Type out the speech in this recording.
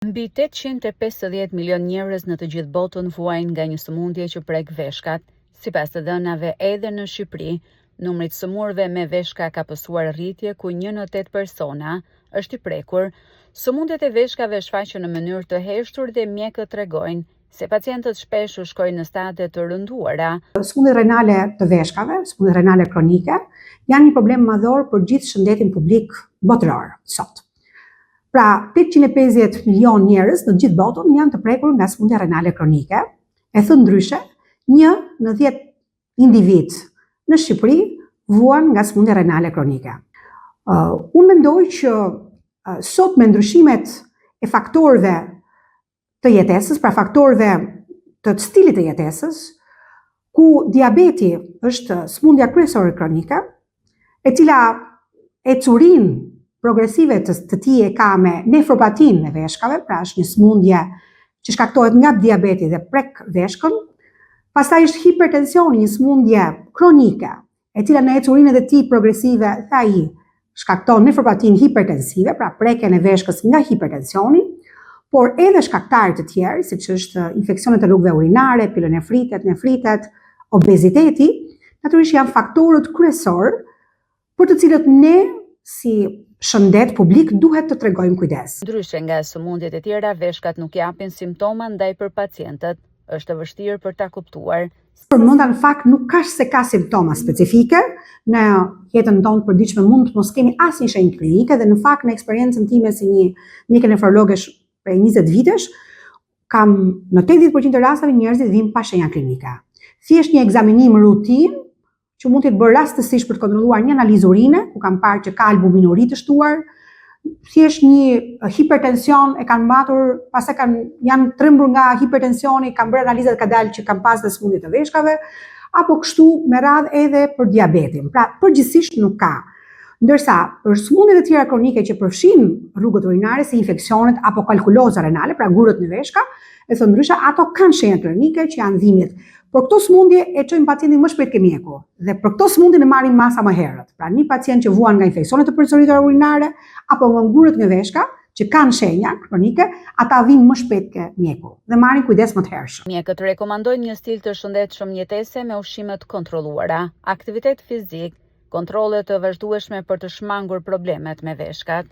Mbi 850 milion njerëz në të gjithë botën vuajnë nga një sëmundje që prek veshkat. Sipas të dhënave, edhe në Shqipëri, numri i sëmurëve me veshka ka pasur rritje ku 1 në 8 persona është i prekur. Sëmundjet e veshkave shfaqen në mënyrë të heshtur dhe mjekët tregojnë se pacientët shpesh shkojnë në stade të rënduara. Sëmundjet renale të veshkave, sëmundjet renale kronike, janë një problem madhor për gjithë shëndetin publik botëror sot. Pra, 850 milion njerëz në gjithë botën janë të prekur nga sëmundja renale kronike. E thënë ndryshe, 1 në 10 individ në Shqipëri vuan nga sëmundja renale kronike. Unë mendoj që sot me ndryshimet e faktorëve të jetesës, pra faktorëve të stilit të jetesës, ku diabeti është sëmundja kryesore kronike, e cila ecurin progresive të tij e ka me nefropatin e veshkave, pra është një sëmundje që shkaktohet nga diabeti dhe prek veshkën. Pastaj është hipertensioni, një sëmundje kronike, e cila në ecurinet e tij progresive ai shkakton nefropatin hipertensive, pra prekjen e veshkës nga hipertensioni, por edhe shkaktarë të tjerë, siç është infeksionet e rrugëve urinare, pilonefritet, obeziteti, natyrisht janë faktorët kryesor për të cilët ne si shëndet publik duhet të tregojmë kujdes. Ndryshe nga sëmundjet e tjera, veshkat nuk japin simptoma ndaj për pacientët. Është vështirë për ta kuptuar. Përmenda në fakt nuk ka se ka simptoma specifike, në jetën tonë përditshme mund të mos kemi asnjë shenjë klinike dhe në fakt në eksperiencën time si një mjeke nefrologe për 20 vitesh, kam në 80% të rasteve njerëzit vijnë pa shenja klinike. Thjesht një ekzaminim rutinë që mund të bërë rastësisht për të kontrolluar një analizë urine, ku kam parë që ka albuminuri të shtuar, thjesht një hipertension e kanë mbatur, pastaj janë trembur nga hipertensioni, kanë bërë analizat ka dalë që kanë pas dhe sëmundje të veshkave, apo kështu me radhë edhe për diabetin. Pra, përgjithsisht nuk ka. Ndërsa, për sëmundjet e tjera kronike që përfshin rrugët urinare, si infeksionet apo kalkuloza renale, pra gurët në veshka, e thënë ndryshe, ato kanë shenja klinike që janë dhimbjet. Por këto sëmundje e çojnë pacientin më shpejt ke mjeku dhe për këto sëmundje ne marrim masa më herët. Pra një pacient që vuan nga infeksionet e përsëritura urinare apo nga gurët në veshka që kanë shenja kronike, ata vinë më shpejt ke mjeku dhe marrin kujdes më të hershëm. Mjekët rekomandojnë një stil të shëndetshëm jetese me ushqime të kontrolluara, aktivitet fizik, kontrolle të vazhdueshme për të shmangur problemet me veshkat.